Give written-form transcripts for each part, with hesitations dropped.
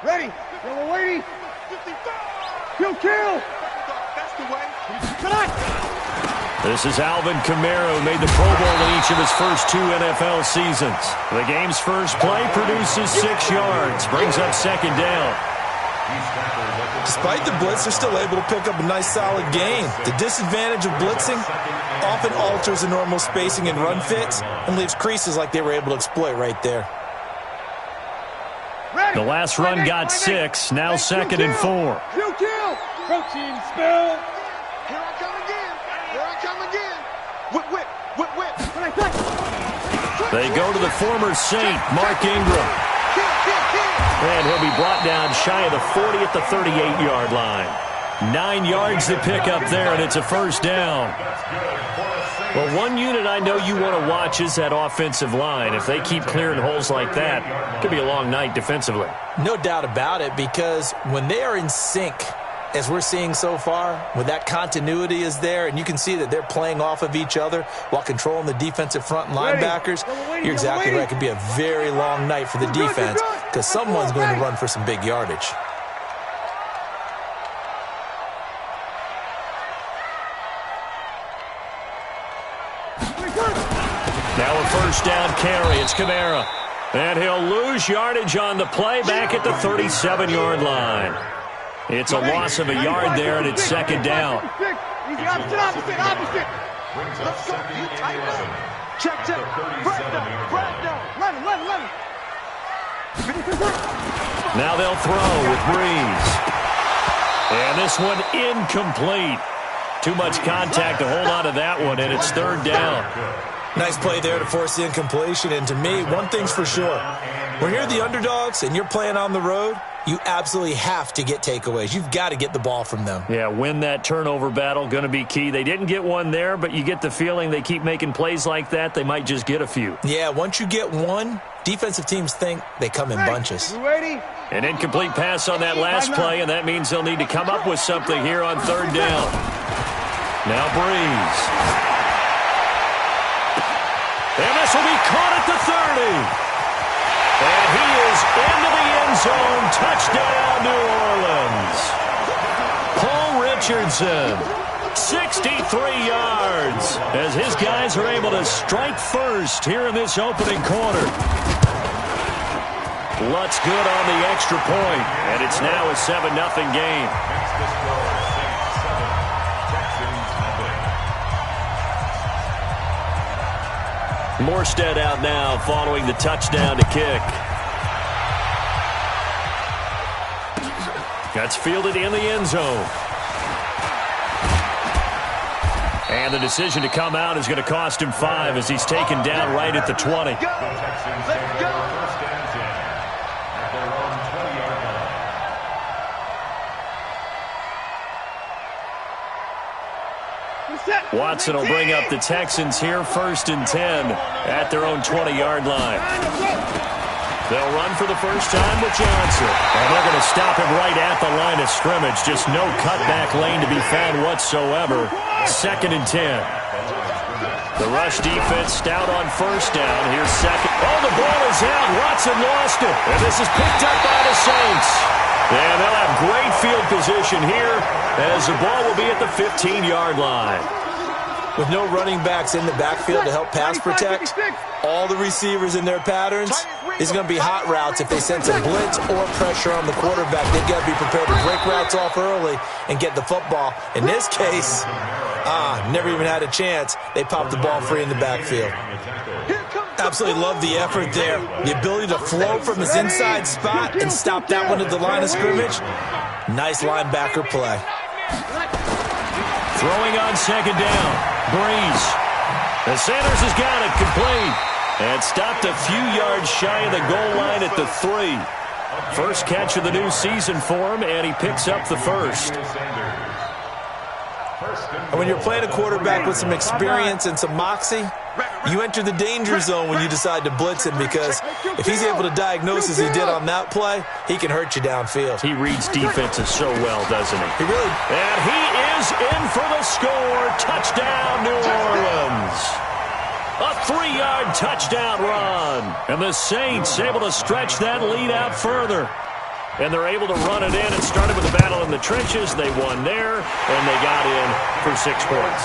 Ready. Yellow lady. Kill. That's the way. This is Alvin Kamara, who made the Pro Bowl in each of his first 2 NFL seasons. The game's first play produces 6 yards, brings up second down. Despite the blitz, they're still able to pick up a nice, solid gain. The disadvantage of blitzing often alters the normal spacing and run fits and leaves creases like they were able to exploit right there. The last run got 6, now second and 4. Kill. Protein spill. Here I come again. Whip. They go to the former Saint, Mark Ingram. And he'll be brought down shy of the 40 at the 38-yard line. 9 yards to pick up there, and it's a first down. Well, one unit I know you want to watch is that offensive line. If they keep clearing holes like that, it could be a long night defensively. No doubt about it, because when they are in sync, as we're seeing so far, when that continuity is there, and you can see that they're playing off of each other while controlling the defensive front and linebackers, you're exactly right. It could be a very long night for the defense because someone's going to run for some big yardage. Now a first down carry. It's Kamara. And he'll lose yardage on the play back at the 37-yard line. It's a loss of a yard there, and it's second down. Opposite. Let's go. Check. Let him. Now they'll throw with Breeze. And this one incomplete. Too much contact to hold on to that one, and it's third down. Nice play there to force the incompletion. And to me, one thing's for sure. When you're the underdogs and you're playing on the road, you absolutely have to get takeaways. You've got to get the ball from them. Yeah, win that turnover battle, going to be key. They didn't get one there, but you get the feeling they keep making plays like that, they might just get a few. Yeah, once you get one, defensive teams think they come in bunches. An incomplete pass on that last play, and that means they'll need to come up with something here on third down. Now Breeze. And this will be caught at the 30. And he is into the end zone. Touchdown, New Orleans. Paul Richardson, 63 yards, as his guys are able to strike first here in this opening quarter. Lutz good on the extra point, and it's now a 7-0 game. Morstead out now following the touchdown to kick. That's fielded in the end zone. And the decision to come out is going to cost him 5 as he's taken down right at the 20. Watson will bring up the Texans here first and 10 at their own 20-yard line. They'll run for the first time with Johnson. And they're going to stop him right at the line of scrimmage. Just no cutback lane to be found whatsoever. Second and 10. The rush defense stout on first down. Here's second. Oh, the ball is out. Watson lost it. And this is picked up by the Saints. And they'll have great field position here as the ball will be at the 15-yard line. With no running backs in the backfield to help pass protect, all the receivers in their patterns, it's going to be hot routes if they sense a blitz or pressure on the quarterback. They've got to be prepared to break routes off early and get the football. In this case, never even had a chance. They popped the ball free in the backfield. Absolutely love the effort there. The ability to flow from his inside spot and stop that one at the line of scrimmage. Nice linebacker play. Throwing on second down. Breeze. The Sanders has got it complete. And stopped a few yards shy of the goal line at the 3. First catch of the new season for him, and he picks up the first. And when you're playing a quarterback with some experience and some moxie, you enter the danger zone when you decide to blitz him, because if he's able to diagnose as he did on that play, he can hurt you downfield. He reads defenses so well, doesn't he? He really... And he is in for the score. Touchdown, New Orleans. A 3-yard touchdown run. And the Saints able to stretch that lead out further. And they're able to run it in. It started with a battle in the trenches. They won there, and they got in for 6 points.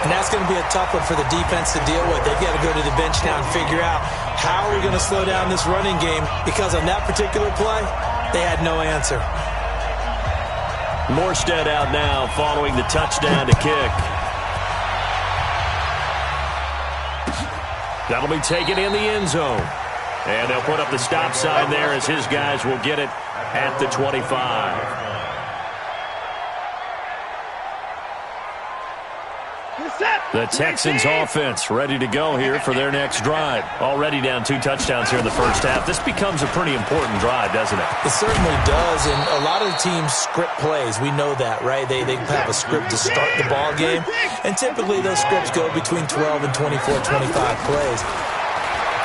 And that's going to be a tough one for the defense to deal with. They've got to go to the bench now and figure out how are we going to slow down this running game, because on that particular play, they had no answer. Morstead out now following the touchdown to kick. That'll be taken in the end zone. And they'll put up the stop sign there as his guys will get it at the 25. The Texans offense ready to go here for their next drive. Already down 2 touchdowns here in the first half. This becomes a pretty important drive, doesn't it? It certainly does, and a lot of the teams script plays. We know that, right? They have a script to start the ball game, and typically those scripts go between 12 and 24, 25 plays.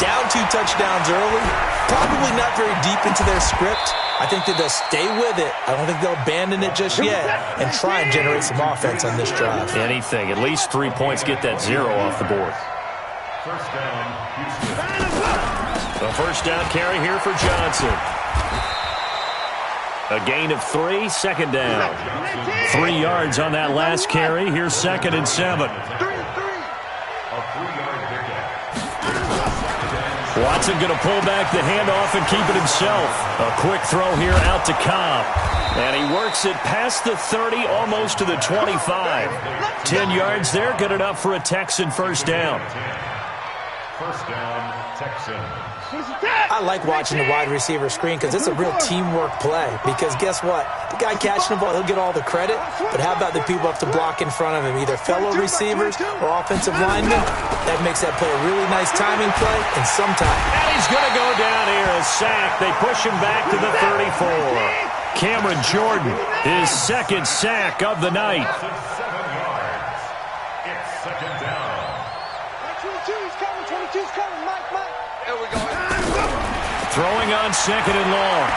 Down 2 touchdowns early, probably not very deep into their script. I think that they'll stay with it. I don't think they'll abandon it just yet and try and generate some offense on this drive. Anything. At least 3 points, get that 0 off the board. A first down carry here for Johnson. A gain of 3, second down. 3 yards on that last carry. Here's 2nd and 7. Watson going to pull back the handoff and keep it himself. A quick throw here out to Cobb. And he works it past the 30, almost to the 25. 10 yards there, good enough for a Texan first down. First down, Texans. I like watching the wide receiver screen because it's a real teamwork play. Because guess what? The guy catching the ball, he'll get all the credit. But how about the people up to block in front of him? Either fellow receivers or offensive linemen. That makes that play a really nice timing play. And sometimes. And he's going to go down here, a sack. They push him back to the 34. Cameron Jordan, his 2nd sack of the night. It's 2nd down. 22's coming, 22's coming, Mike. There we go. Throwing on 2nd and long.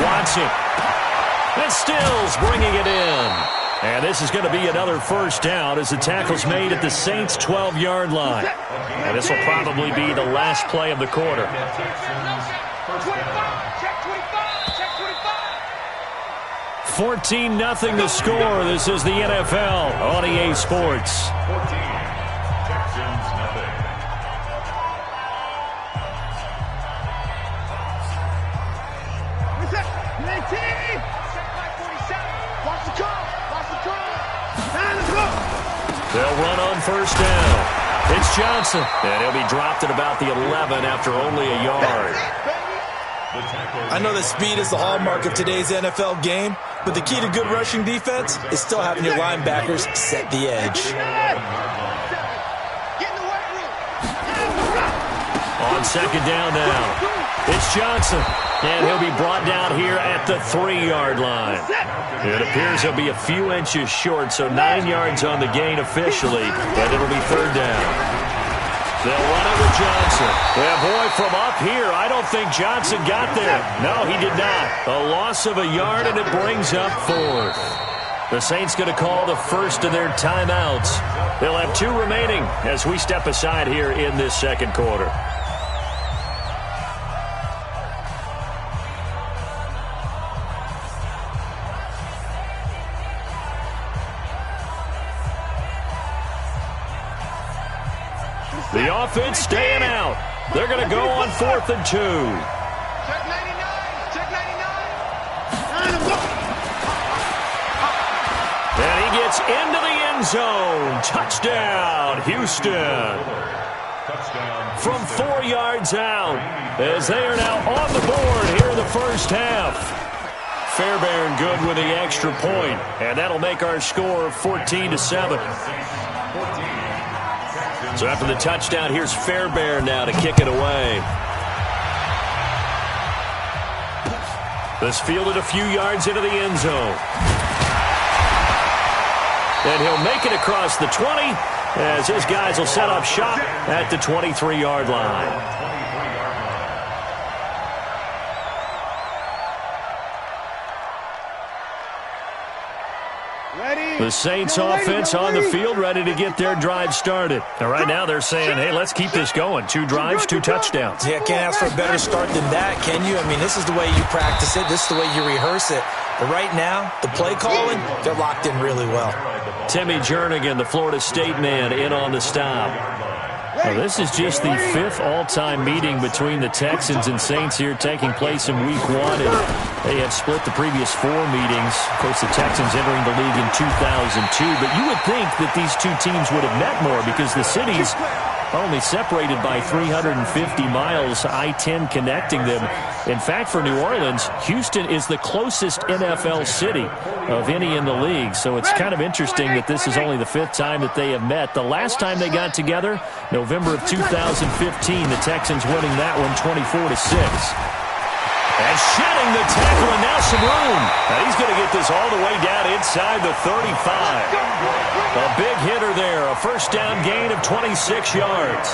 Watson. And Stills bringing it in. And this is going to be another first down as the tackle's made at the Saints' 12-yard line. And this will probably be the last play of the quarter. 14-0 the score. This is the NFL on EA Sports. 14. Texans, nothing. They'll run on first down. It's Johnson, and he'll be dropped at about the 11 after only a yard. I know that speed is the hallmark of today's NFL game, but the key to good rushing defense is still having your linebackers set the edge. On 2nd down now, it's Johnson, and he'll be brought down here at the 3-yard line. It appears he'll be a few inches short, so 9 yards on the gain officially, and it'll be 3rd down. They'll run it with Johnson. Yeah, boy, from up here, I don't think Johnson got there. No, he did not. A loss of a yard, and it brings up 4th. The Saints going to call the first of their timeouts. They'll have 2 remaining as we step aside here in this second quarter. The offense staying out. They're going to go on 4th and 2. Check 99. Check 99. And he gets into the end zone. Touchdown, Houston. From 4 yards out, as they are now on the board here in the first half. Fairbairn good with the extra point, and that'll make our score 14-7. So after the touchdown, here's Fairbairn now to kick it away. This fielded a few yards into the end zone. And he'll make it across the 20 as his guys will set up shop at the 23-yard line. The Saints offense on the field, ready to get their drive started. And right now they're saying, hey, let's keep this going. 2 drives, 2 touchdowns. Yeah, can't ask for a better start than that, can you? I mean, this is the way you practice it. This is the way you rehearse it. But right now, the play calling, they're locked in really well. Timmy Jernigan, the Florida State man, in on the stop. Well, this is just the 5th all-time meeting between the Texans and Saints here, taking place in Week 1. And they have split the previous 4 meetings. Of course, the Texans entering the league in 2002. But you would think that these two teams would have met more because the cities are only separated by 350 miles, I-10 connecting them. In fact, for New Orleans, Houston is the closest NFL city of any in the league. So it's kind of interesting that this is only the 5th time that they have met. The last time they got together, November of 2015, the Texans winning that one 24-6. And shedding the tackle, and now some room. Now he's going to get this all the way down inside the 35. A big hitter there, a first down gain of 26 yards.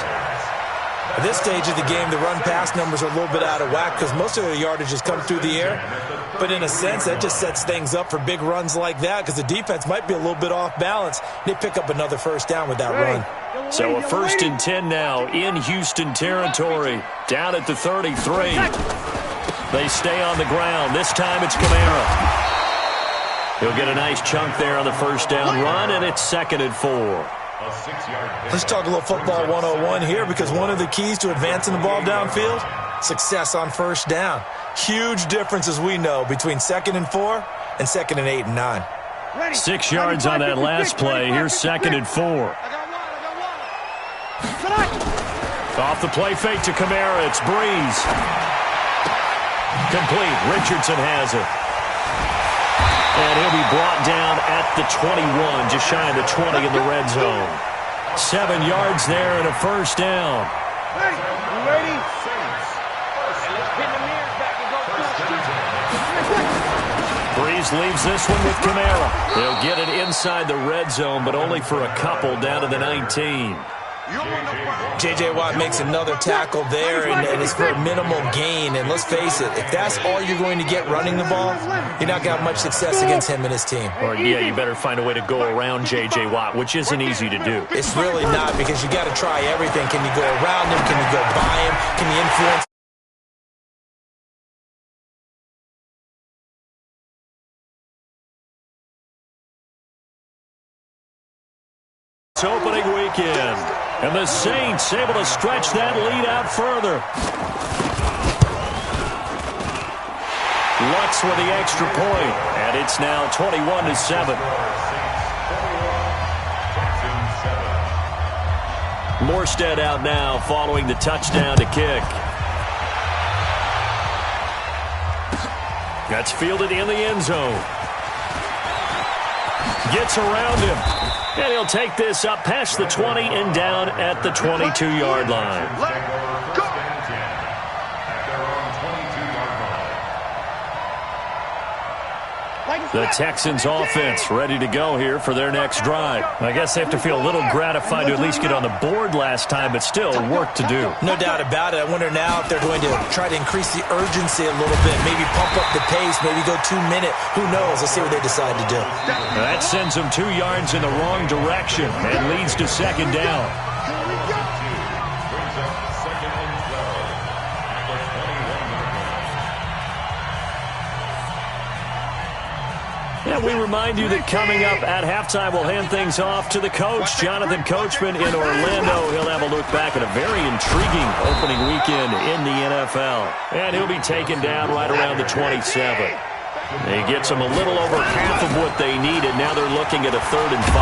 At this stage of the game, the run-pass numbers are a little bit out of whack because most of their yardage has come through the air. But in a sense, that just sets things up for big runs like that because the defense might be a little bit off balance. They pick up another first down with that run. So a 1st and 10 now in Houston territory, down at the 33. They stay on the ground. This time it's Kamara. He'll get a nice chunk there on the first down run, and it's 2nd and 4. Let's talk a little football 101 here because one of the keys to advancing the ball downfield, success on first down. Huge difference, as we know, between 2nd and 4 and 2nd and 8 and 9. 6 yards on that last play. Here's 2nd and 4. Off the play fake to Kamara. It's Breeze. Complete. Richardson has it. And he'll be brought down at the 21, just shy of the 20 in the red zone. 7 yards there and a first down. Hey, you ready? Let's pin the mirrors back and go Breeze leaves this one with Kamara. They'll get it inside the red zone, but only for a couple down to the 19. J.J. Watt makes another tackle there, and it's for a minimal gain. And let's face it, if that's all you're going to get running the ball, you're not going to have much success against him and his team. Or, yeah, you better find a way to go around J.J. Watt, which isn't easy to do. It's really not because you got to try everything. Can you go around him? Can you go by him? Can you influence? It's opening weekend, and the Saints able to stretch that lead out further. Lutz with the extra point, and it's now 21-7. Morstead out now following the touchdown to kick. That's fielded in the end zone. Gets around him. And he'll take this up past the 20 and down at the 22-yard line. The Texans offense ready to go here for their next drive. I guess they have to feel a little gratified to at least get on the board last time, but still work to do. No doubt about it. I wonder now if they're going to try to increase the urgency a little bit, maybe pump up the pace, maybe go 2 minute. Who knows? Let's see what they decide to do. That sends them 2 yards in the wrong direction and leads to 2nd down. And we remind you that coming up at halftime, we'll hand things off to the coach, Jonathan Coachman in Orlando. He'll have a look back at a very intriguing opening weekend in the NFL. And he'll be taken down right around the 27. He gets them a little over half of what they needed. Now they're looking at a 3rd and 5.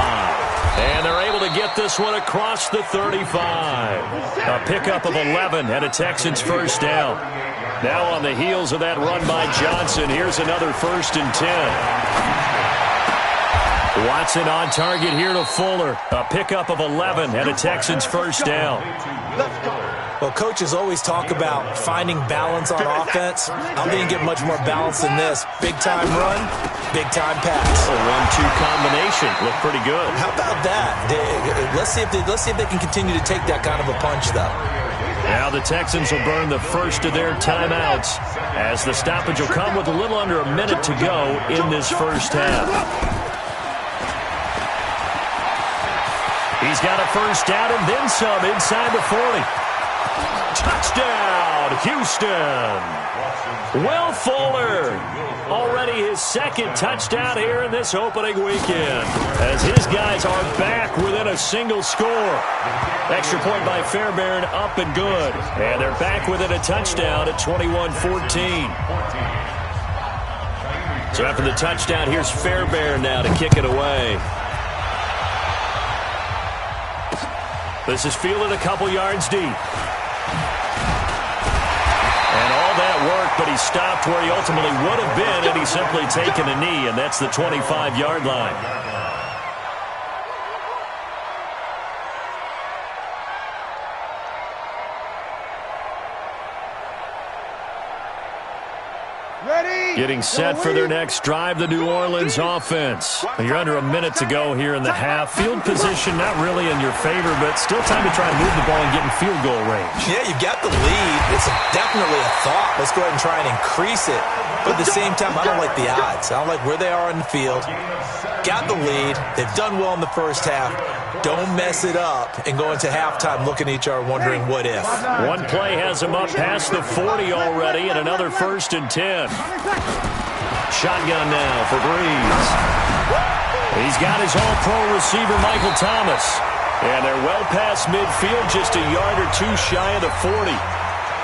And they're able to get this one across the 35. A pickup of 11 and a Texans first down. Now on the heels of that run by Johnson, here's another 1st and 10. Watson on target here to Fuller. A pickup of 11 and a Texans first down. Well, coaches always talk about finding balance on offense. I didn't get much more balance than this. Big-time run, big-time pass. A 1-2 combination. Looked pretty good. How about that? Let's see if they can continue to take that kind of a punch, though. Now the Texans will burn the first of their timeouts as the stoppage will come with a little under a minute to go in this first half. He's got a first down and then some inside the 40. Touchdown, Houston. Will Fuller, already his second touchdown here in this opening weekend, as his guys are back within a single score. Extra point by Fairbairn, up and good. And they're back within a touchdown at 21-14. So after the touchdown, here's Fairbairn now to kick it away. This is fielded a couple yards deep. And all that work, but he stopped where he ultimately would have been had he simply taken a knee, and that's the 25-yard line. Getting set for their next drive, the New Orleans offense. You're under a minute to go here in the half. Field position not really in your favor, but still time to try and move the ball and get in field goal range. Yeah, you got the lead. It's definitely a thought. Let's go ahead and try and increase it. But at the same time, I don't like the odds. I don't like where they are in the field. Got the lead. They've done well in the first half. Don't mess it up and go into halftime looking at each other wondering what if. One play has him up past the 40 already, and another 1st and 10. Shotgun now for Breeze. He's got his all-pro receiver, Michael Thomas. And they're well past midfield, just a yard or two shy of the 40.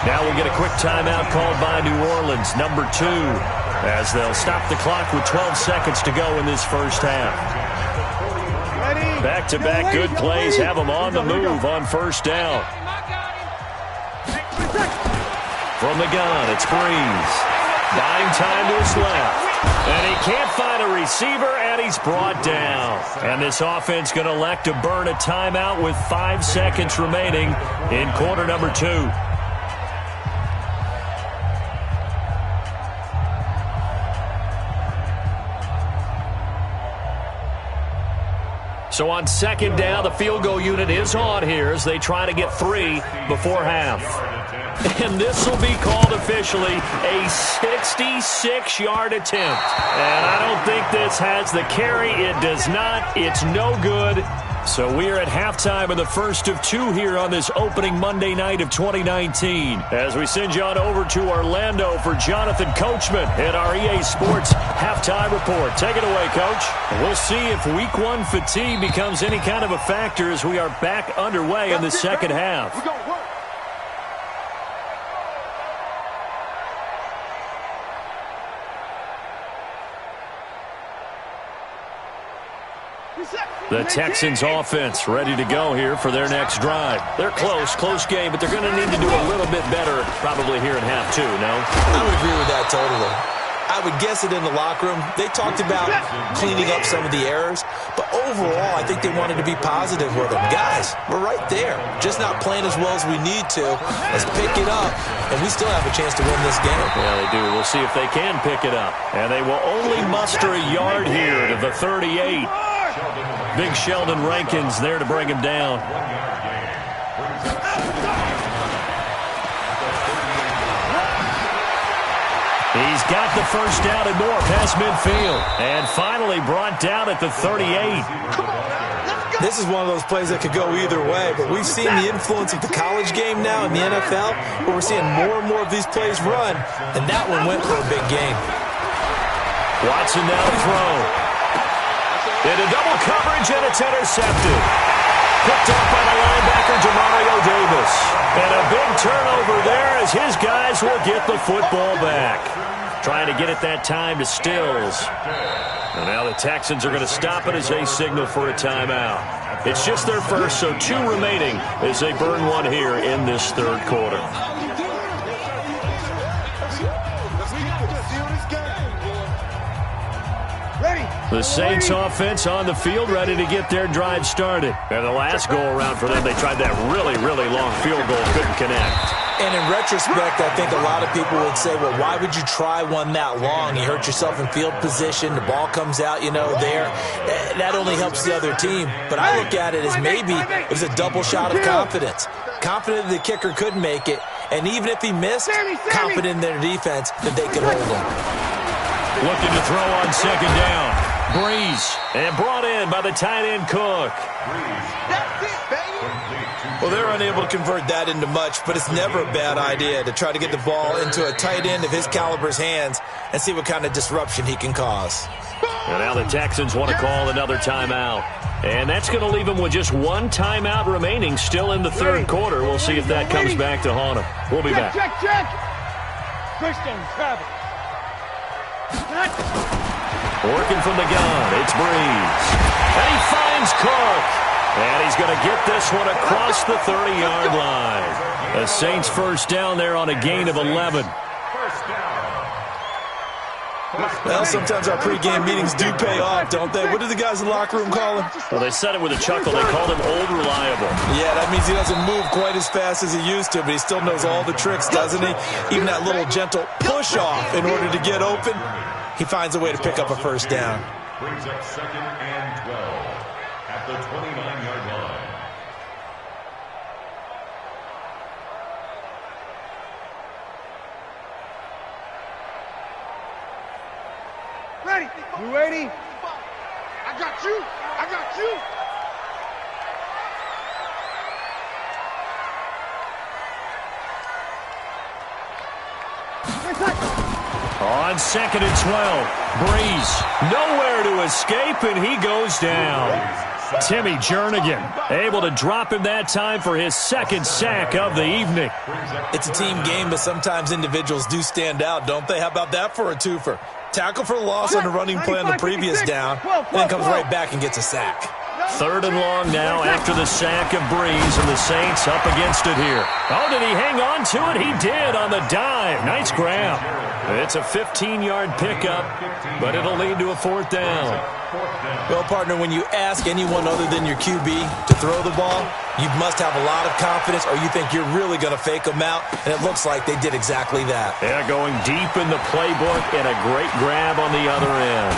Now we'll get a quick timeout called by New Orleans, number 2, as they'll stop the clock with 12 seconds to go in this first half. Back-to-back good plays have them on the move on first down. From the gun, it's Breeze. Buying time to his left. And he can't find a receiver, and he's brought down. And this offense going to elect to burn a timeout with 5 seconds remaining in quarter number 2. So on second down, the field goal unit is on here as they try to get 3 before half. And this will be called officially a 66-yard attempt. And I don't think this has the carry. It does not. It's no good. So we are at halftime of the first of 2 here on this opening Monday night of 2019. As we send you on over to Orlando for Jonathan Coachman in our EA Sports halftime report. Take it away, Coach. We'll see if week 1 fatigue becomes any kind of a factor as we are back underway in the second half. The Texans offense ready to go here for their next drive. They're close game, but they're going to need to do a little bit better probably here in half 2, no? I would agree with that totally. I would guess it in the locker room. They talked about cleaning up some of the errors, but overall, I think they wanted to be positive with them. Guys, we're right there. Just not playing as well as we need to. Let's pick it up, and we still have a chance to win this game. Yeah, they do. We'll see if they can pick it up. And they will only muster a yard here to the 38. Big Sheldon Rankins there to bring him down. He's got the first down and more past midfield. And finally brought down at the 38. This is one of those plays that could go either way, but we've seen the influence of the college game now in the NFL, where we're seeing more and more of these plays run, and that one went for a big gain. Watson now to throw. Into double coverage, and it's intercepted. Picked up by the linebacker, Demario Davis. And a big turnover there as his guys will get the football back. Trying to get it that time to Stills. And now the Texans are going to stop it as they signal for a timeout. It's just their first, so 2 remaining as they burn 1 here in this third quarter. The Saints offense on the field ready to get their drive started. And the last go-around for them, they tried that really long field goal, couldn't connect. And in retrospect, I think a lot of people would say, well, why would you try one that long? You hurt yourself in field position. The ball comes out, there. That only helps the other team. But I look at it as maybe it was a double shot of confidence. Confident the kicker could make it. And even if he missed, confident in their defense that they could hold him. Looking to throw on second down. Breeze, and brought in by the tight end Cook. That's it, baby. Well, they're unable to convert that into much, but it's never a bad idea to try to get the ball into a tight end of his caliber's hands and see what kind of disruption he can cause. And now the Texans want to call another timeout. And that's going to leave them with just one timeout remaining still in the third quarter. We'll see if that comes back to haunt them. We'll be back. Check. Christian, Travis. Working from the gun, it's Breeze. And he finds Cook. And he's going to get this one across the 30-yard line. The Saints first down there on a gain of 11. Well, sometimes our pregame meetings do pay off, don't they? What do the guys in the locker room call him? Well, they said it with a chuckle. They called him Old Reliable. Yeah, that means he doesn't move quite as fast as he used to, but he still knows all the tricks, doesn't he? Even that little gentle push-off in order to get open, he finds a way to pick up a first down. Brings up 2nd and 12 at the 29-yard line. Ready. You ready? I got you. On 2nd and 12, Breeze nowhere to escape, and he goes down. Timmy Jernigan able to drop him that time for his second sack of the evening. It's a team game, but sometimes individuals do stand out, don't they? How about that for a twofer? Tackle for loss on the running play on the previous down, and then comes right back and gets a sack. 3rd and long now after the sack of Breeze, and the Saints up against it here. Oh, did he hang on to it? He did on the dive. Nice grab. It's a 15-yard pickup, but it'll lead to a 4th down. Well, partner, when you ask anyone other than your QB to throw the ball, you must have a lot of confidence, or you think you're really going to fake them out, and it looks like they did exactly that. Yeah, going deep in the playbook, and a great grab on the other end.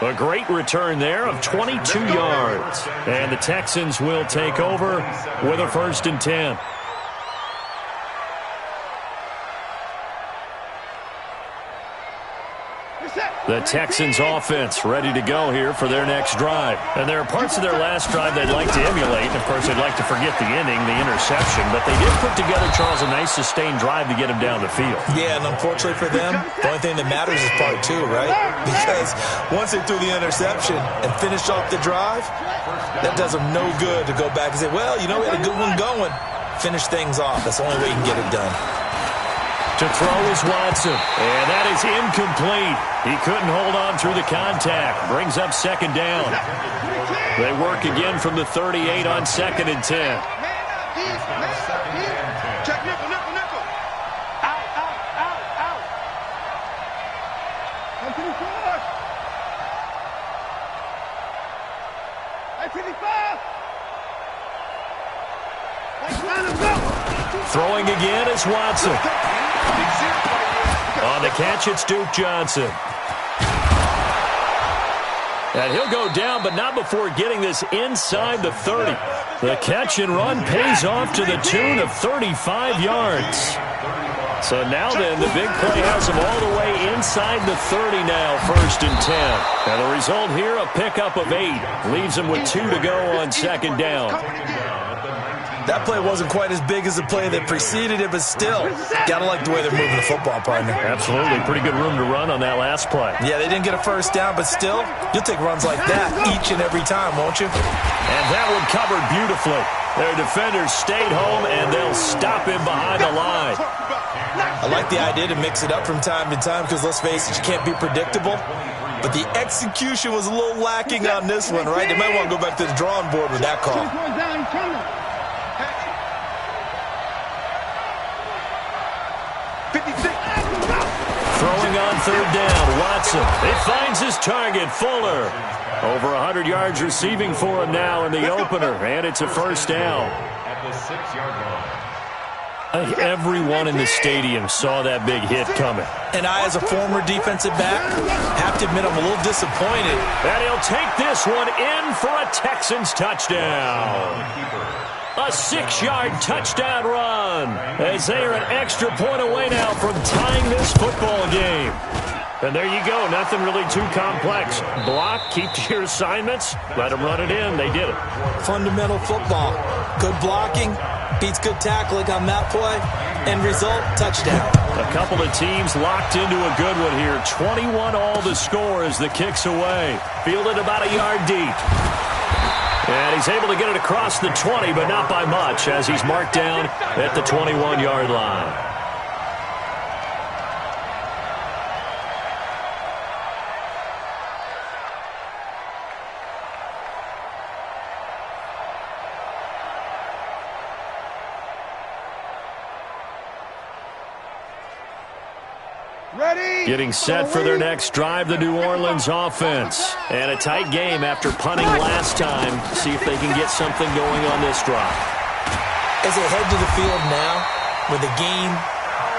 A great return there of 22 yards. And the Texans will take over with a 1st and 10. The Texans offense ready to go here for their next drive. And there are parts of their last drive they'd like to emulate. And, of course, they'd like to forget the inning, the interception. But they did put together, Charles, a nice sustained drive to get him down the field. Yeah, and unfortunately for them, the only thing that matters is part 2, right? Because once they threw the interception and finished off the drive, that does them no good to go back and say, well, you know, we had a good one going. Finish things off. That's the only way you can get it done. To throw is Watson, and that is incomplete. He couldn't hold on through the contact. Brings up 2nd down. They work again from the 38 on 2nd and 10. Check nickel. Out. Come to the forward. 55. Throwing again is Watson. On the catch, it's Duke Johnson. And he'll go down, but not before getting this inside the 30. The catch and run pays off to the tune of 35 yards. So now then, the big play has him all the way inside the 30 now, 1st and 10. And the result here, a pickup of 8. Leaves him with 2 to go on 2nd down. That play wasn't quite as big as the play that preceded it, but still, gotta like the way they're moving the football, partner. Absolutely. Pretty good room to run on that last play. Yeah, they didn't get a first down, but still, you'll take runs like that each and every time, won't you? And that one covered beautifully. Their defenders stayed home, and they'll stop him behind the line. I like the idea to mix it up from time to time because, let's face it, you can't be predictable. But the execution was a little lacking on this one, right? They might want to go back to the drawing board with that call. Throwing on 3rd down, Watson. It finds his target, Fuller. Over 100 yards receiving for him now in the opener, and it's a 1st down. At the 6-yard line. I think everyone in the stadium saw that big hit coming. And I, as a former defensive back, have to admit I'm a little disappointed. And he'll take this one in for a Texans touchdown. A 6-yard touchdown run as they are an extra point away now from tying this football game. And there you go. Nothing really too complex. Block, keep to your assignments, let them run it in. They did it. Fundamental football. Good blocking beats good tackling on that play. End result, touchdown. A couple of teams locked into a good one here. 21 all the score as the kick's away. Fielded about a yard deep. And he's able to get it across the 20, but not by much, as he's marked down at the 21-yard line. Getting set for their next drive, the New Orleans offense. And a tight game after punting last time. See if they can get something going on this drive. As they head to the field now, with the game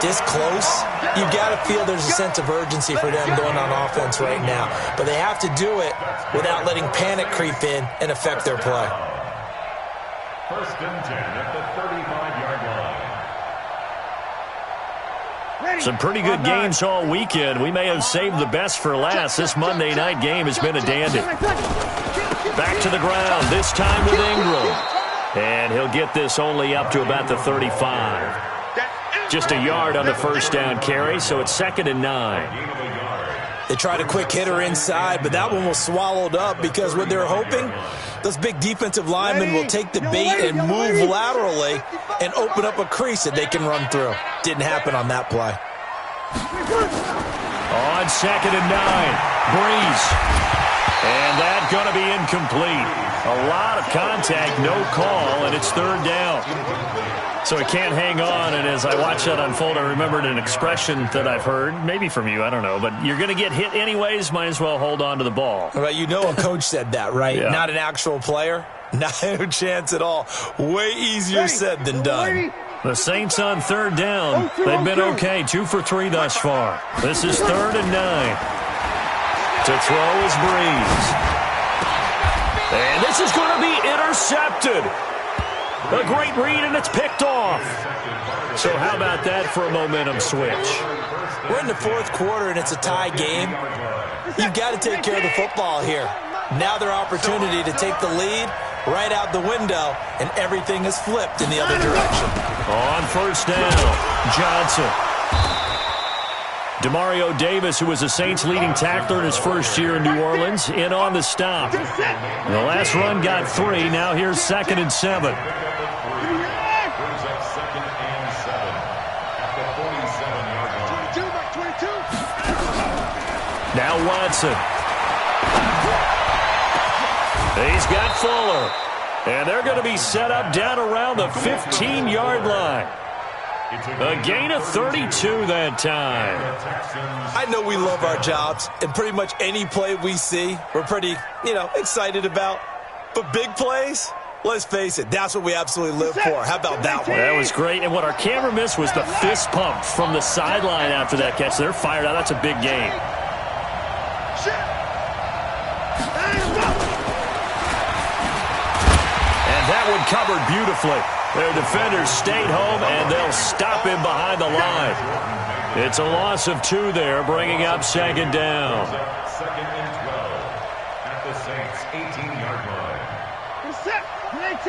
this close, you've got to feel there's a sense of urgency for them going on offense right now. But they have to do it without letting panic creep in and affect their play. 1st and 10 at the 35-yard line. Some pretty good games all weekend. We may have saved the best for last. This Monday night game has been a dandy. Back to the ground, this time with Ingram. And he'll get this only up to about the 35. Just a yard on the first down carry, so it's 2nd and 9. They tried a quick hitter inside, but that one was swallowed up because what they're hoping, those big defensive linemen will take the bait and move laterally and open up a crease that they can run through. Didn't happen on that play. On 2nd and 9, Breeze. And that's going to be incomplete. A lot of contact, no call, and it's 3rd down. So it can't hang on, and as I watch that unfold, I remembered an expression that I've heard, maybe from you, I don't know, but you're going to get hit anyways, might as well hold on to the ball. Well, you know a coach said that, right? Yeah. Not an actual player. No chance at all. Way easier said than done. The Saints on 3rd down. They've been okay, 2 for 3 thus far. This is 3rd and 9. To throw is Breeze. And this is going to be intercepted. A great read, and it's picked off. So how about that for a momentum switch? We're in the 4th quarter, and it's a tie game. You've got to take care of the football here. Now their opportunity to take the lead right out the window, and everything is flipped in the other direction. On 1st down, Johnson. Demario Davis, who was the Saints' leading tackler in his first year in New Orleans, in on the stop. The last run got 3. Now here's 2nd and 7. Now Watson. He's got Fuller. And they're going to be set up down around the 15-yard line. A gain of 32 that time. I know we love our jobs, and pretty much any play we see, we're pretty, excited about. But big plays, let's face it, that's what we absolutely live for. How about that one? That was great. And what our camera missed was the fist pump from the sideline after that catch. They're fired out. That's a big game. And that one covered beautifully. Their defenders stayed home, and they'll stop him behind the line. It's a loss of 2 there, bringing up 2nd down. 2nd and 12 at the Saints' 18-yard line. Set, 19,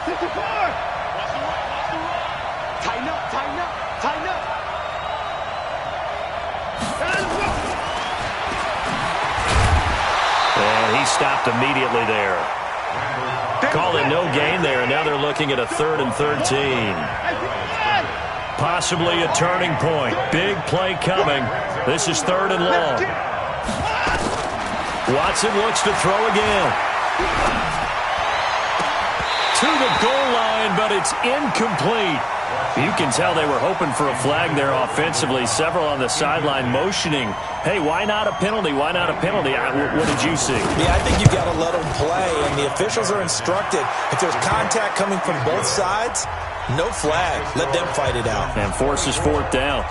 54. Tighten up, tighten up, tighten up. And he stopped immediately there. Call it no gain there, and now they're looking at a 3rd and 13. Possibly a turning point. Big play coming. This is 3rd and long. Watson looks to throw again. To the goal line, but it's incomplete. You can tell they were hoping for a flag there offensively. Several on the sideline motioning, hey, why not a penalty? Why not a penalty? What did you see? Yeah, I think you've got to let them play, and the officials are instructed. If there's contact coming from both sides, no flag. Let them fight it out. And forces 4th down.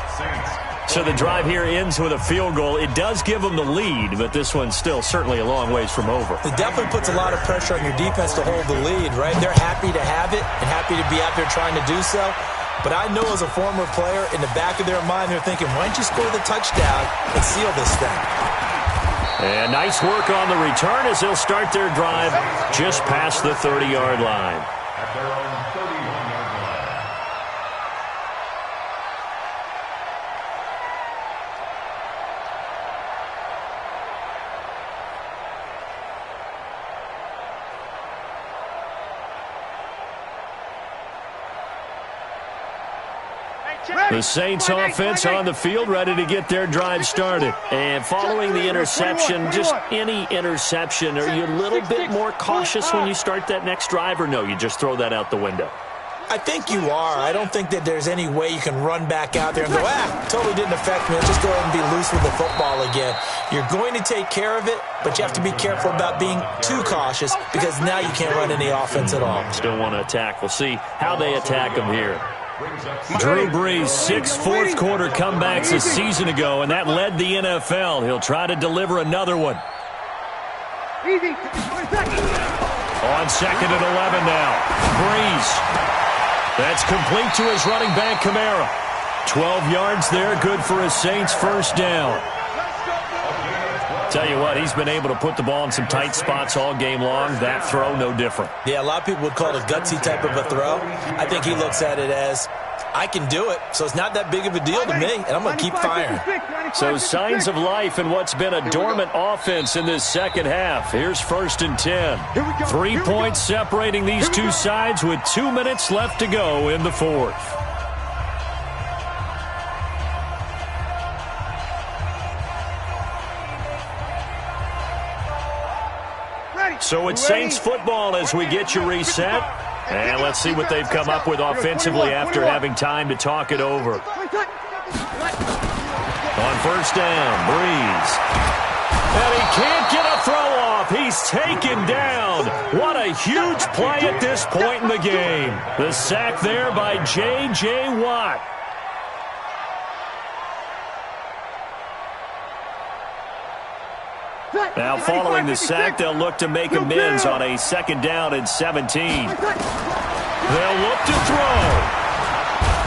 So the drive here ends with a field goal. It does give them the lead, but this one's still certainly a long ways from over. It definitely puts a lot of pressure on your defense to hold the lead, right? They're happy to have it and happy to be out there trying to do so. But I know as a former player, in the back of their mind, they're thinking, why don't you score the touchdown and seal this thing? And nice work on the return as they'll start their drive just past the 30-yard line. At their own 31-yard line. The Saints offense on the field, ready to get their drive started. And following the interception, just any interception, are you a little bit more cautious when you start that next drive, or no, you just throw that out the window? I think you are. I don't think that there's any way you can run back out there and go, totally didn't affect me. Let's just go ahead and be loose with the football again. You're going to take care of it, but you have to be careful about being too cautious because now you can't run any offense at all. Still want to attack. We'll see how they attack them here. Drew Brees, 6 fourth-quarter comebacks a season ago, and that led the NFL. He'll try to deliver another one. On 2nd and 11 now. Brees. That's complete to his running back, Kamara. 12 yards there, good for a Saints first down. Tell you what, he's been able to put the ball in some tight spots all game long. That throw, no different. Yeah, a lot of people would call it a gutsy type of a throw. I think he looks at it as, I can do it, so it's not that big of a deal to me, and I'm going to keep firing. So signs of life in what's been a dormant offense in this second half. Here's 1st and 10. 3 points separating these two sides with 2 minutes left to go in the fourth. So it's Saints football as we get you reset. And let's see what they've come up with offensively after having time to talk it over. On 1st down, Brees. And he can't get a throw off. He's taken down. What a huge play at this point in the game. The sack there by J.J. Watt. Now following the sack, they'll look to make amends on a 2nd down and 17. They'll look to throw.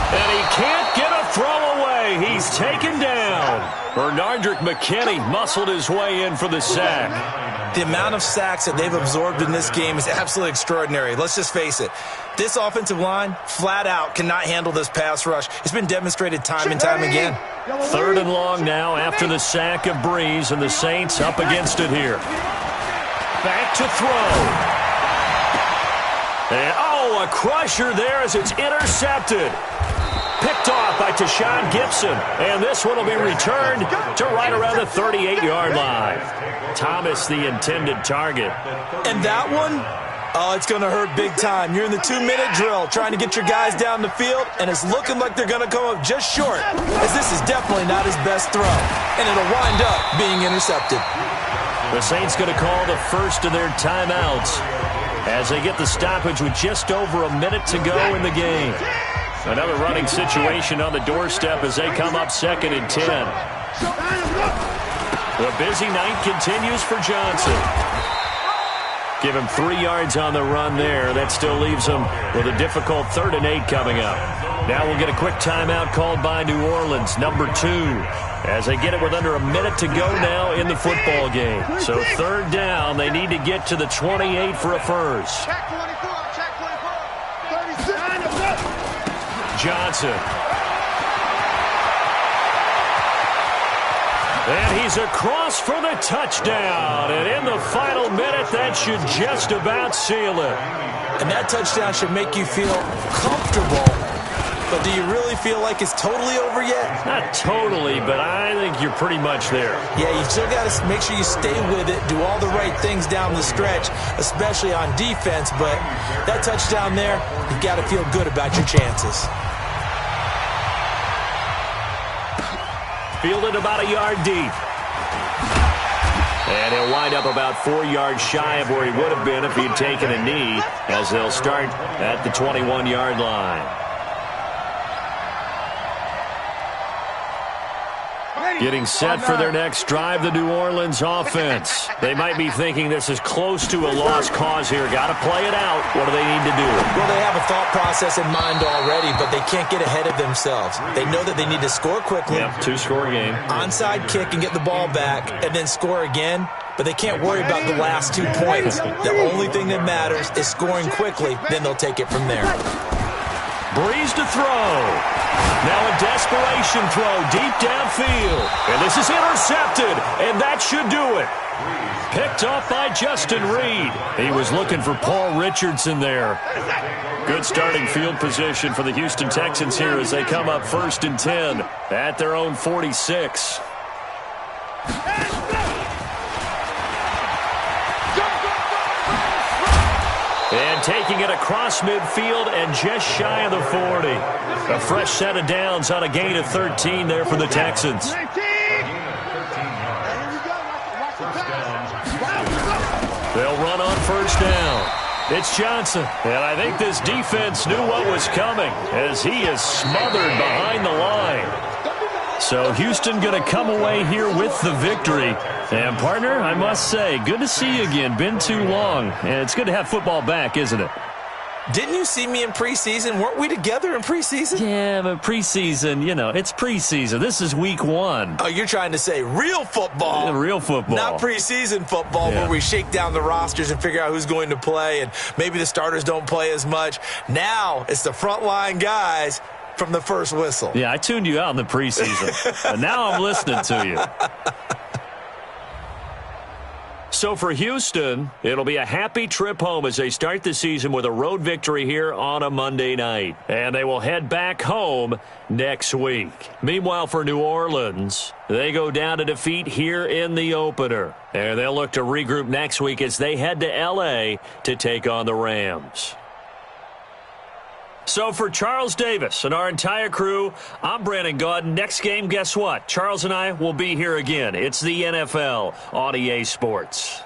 And he can't get a throw away. He's taken down. Bernardrick McKinney muscled his way in for the sack. The amount of sacks that they've absorbed in this game is absolutely extraordinary. Let's just face it. This offensive line, flat out, cannot handle this pass rush. It's been demonstrated time and time again. 3rd and long now after the sack of Brees, and the Saints up against it here. Back to throw. And, a crusher there as it's intercepted. Picked off by Tashawn Gibson. And this one will be returned to right around the 38-yard line. Thomas, the intended target. And that one, it's going to hurt big time. You're in the 2-minute drill trying to get your guys down the field, and it's looking like they're going to come up just short, as this is definitely not his best throw. And it'll wind up being intercepted. The Saints going to call the first of their timeouts as they get the stoppage with just over a minute to go in the game. Another running situation on the doorstep as they come up 2nd and 10. The busy night continues for Johnson. Give him 3 yards on the run there. That still leaves him with a difficult 3rd and 8 coming up. Now we'll get a quick timeout called by New Orleans, number 2, as they get it with under a minute to go now in the football game. So 3rd down, they need to get to the 28 for a first. Check 24, check 24. 36. Johnson. And he's across for the touchdown. And in the final minute, that should just about seal it. And that touchdown should make you feel comfortable. But do you really feel like it's totally over yet? Not totally, but I think you're pretty much there. Yeah, you still got to make sure you stay with it, do all the right things down the stretch, especially on defense. But that touchdown there, you've got to feel good about your chances. Fielded about a yard deep. And he'll wind up about 4 yards shy of where he would have been if he'd taken a knee, as they'll start at the 21-yard line. Getting set for their next drive, the New Orleans offense. They might be thinking this is close to a lost cause here. Got to play it out. What do they need to do? Well, they have a thought process in mind already, but they can't get ahead of themselves. They know that they need to score quickly. Yep, two-score game. Onside kick and get the ball back, and then score again. But they can't worry about the last 2 points. The only thing that matters is scoring quickly. Then they'll take it from there. Breeze to throw. Now a desperation throw deep downfield. And this is intercepted, and that should do it. Picked off by Justin Reed. He was looking for Paul Richardson there. Good starting field position for the Houston Texans here as they come up 1st and 10 at their own 46. And taking it across midfield and just shy of the 40. A fresh set of downs on a gain of 13 there for the Texans. They'll run on 1st down. It's Johnson. And I think this defense knew what was coming as he is smothered behind the line. So Houston going to come away here with the victory. And, partner, I must say, good to see you again. Been too long. And it's good to have football back, isn't it? Didn't you see me in preseason? Weren't we together in preseason? Yeah, but preseason, you know, it's preseason. This is week 1. Oh, you're trying to say real football. Real football. Not preseason football where we shake down the rosters and figure out who's going to play, and maybe the starters don't play as much. Now it's the frontline guys from the first whistle. Yeah, I tuned you out in the preseason. And now I'm listening to you. So for Houston, it'll be a happy trip home as they start the season with a road victory here on a Monday night. And they will head back home next week. Meanwhile, for New Orleans, they go down to defeat here in the opener. And they'll look to regroup next week as they head to L.A. to take on the Rams. So for Charles Davis and our entire crew, I'm Brandon Gaudin. Next game, guess what? Charles and I will be here again. It's the NFL on EA Sports.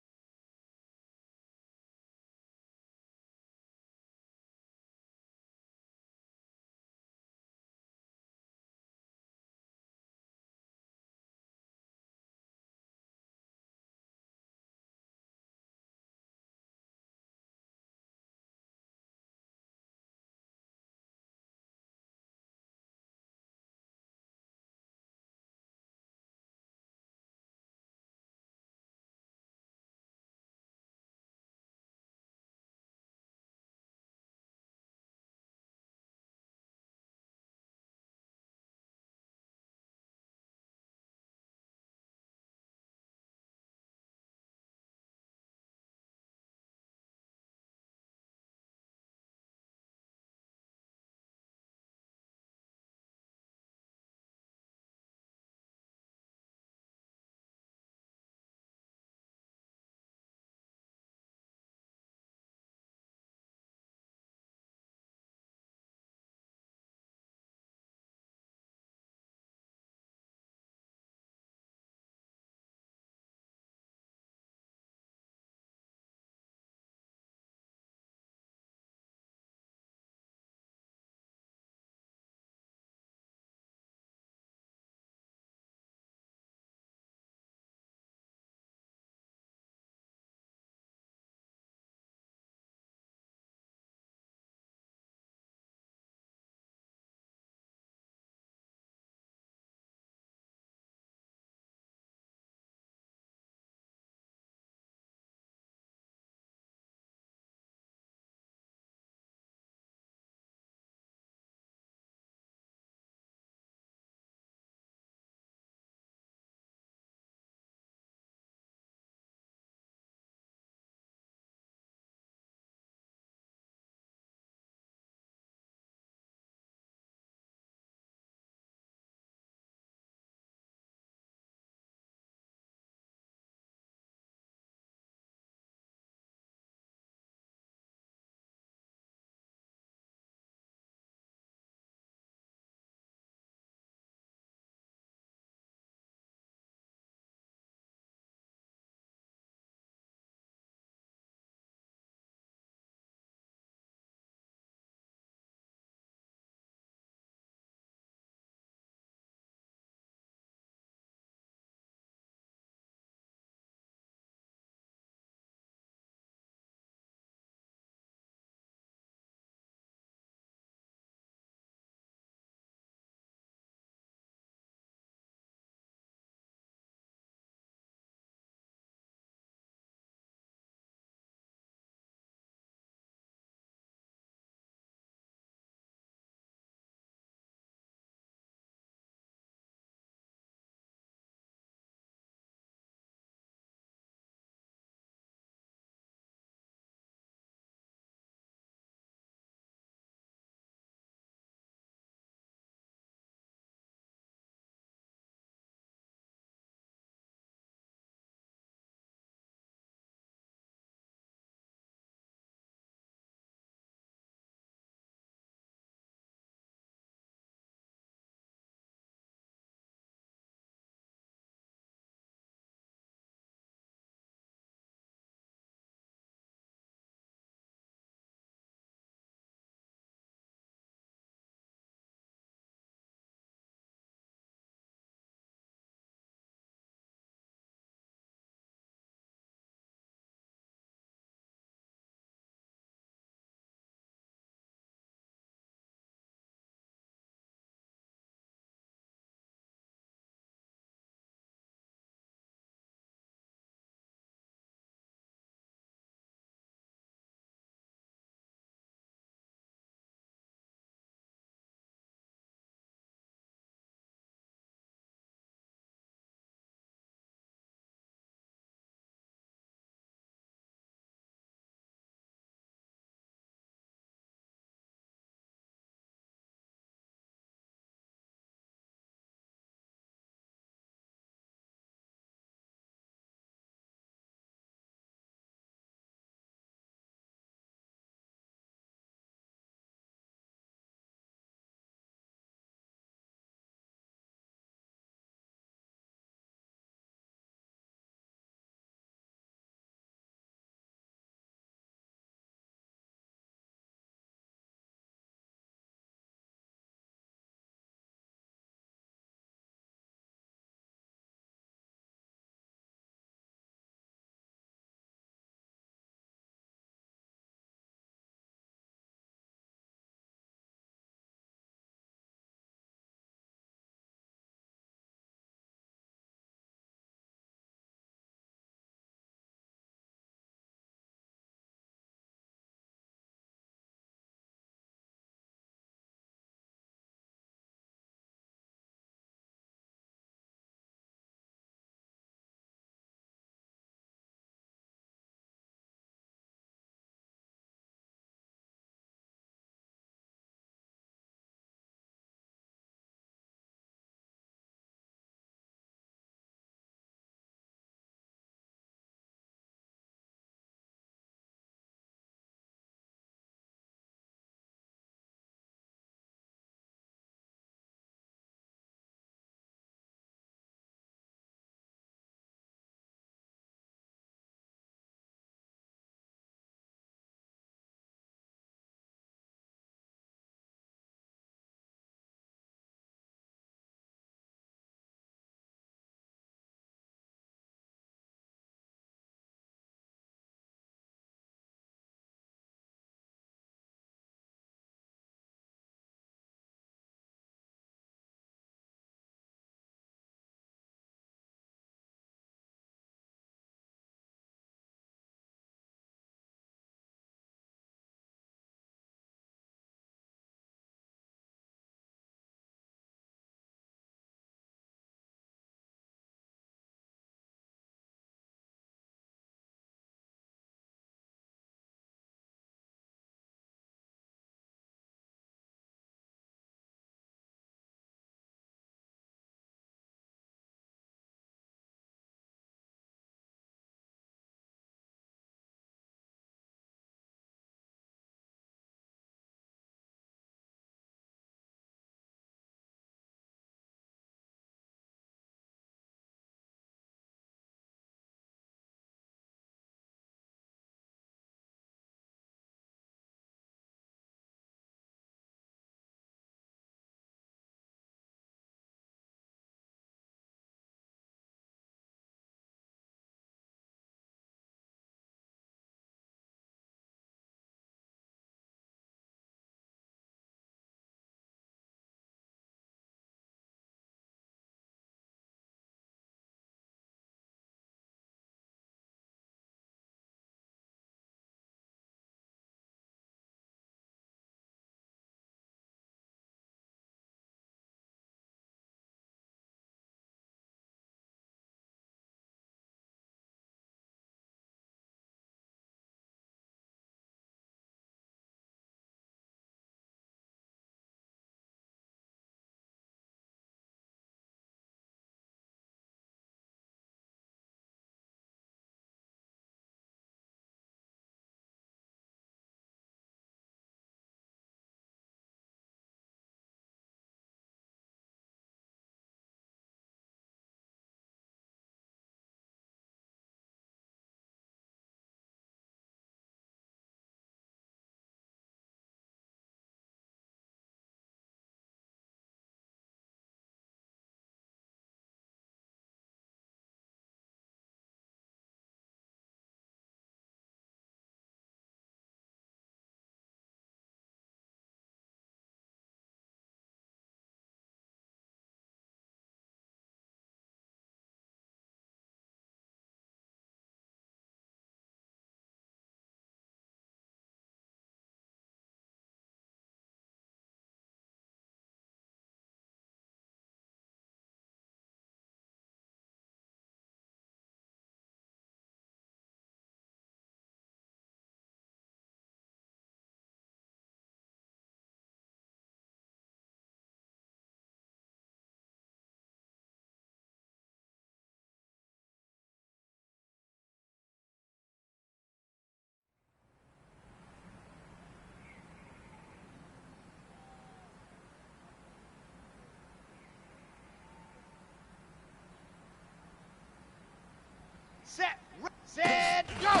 set, go!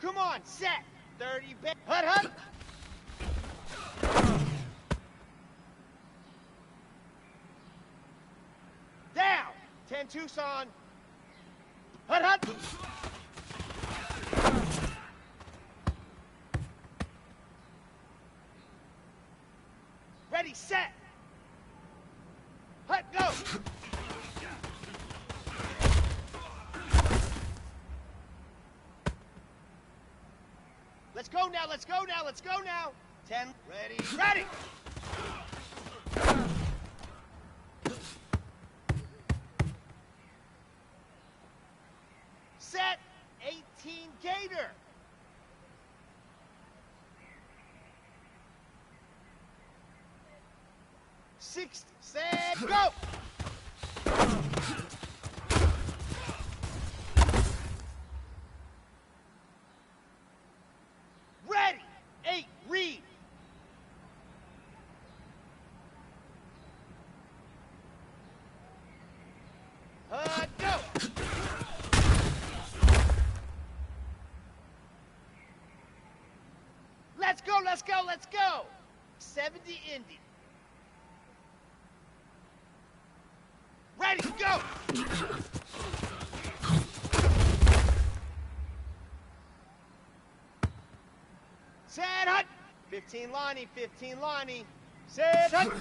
Come on, set, 30, hut, hut! Down, 10 Tucson, hut, hut! Ready, set! Hut, go! Let's go now, let's go now, let's go now! 10, ready! Set, 18 Gator! 60, set, go! Ready, 8, read. Go! Let's go, let's go, let's go! 70 Indy. Ready, go! Set, hut! 15 Lonnie, 15 Lonnie. Set, hut!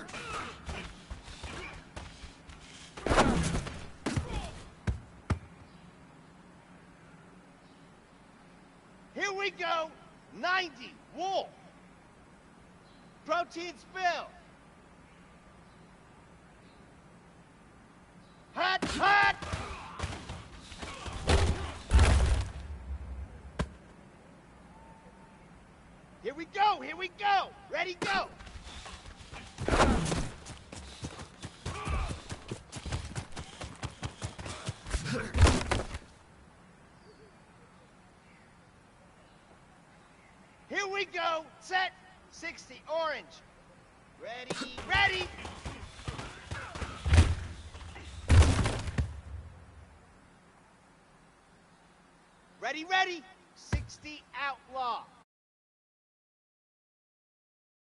Here we go, 90, Wolf. Protein spill. Hut, hut! Here we go, here we go! Ready, go! Here we go, set, 60, orange. Ready, ready! Ready, ready, 60 outlaw.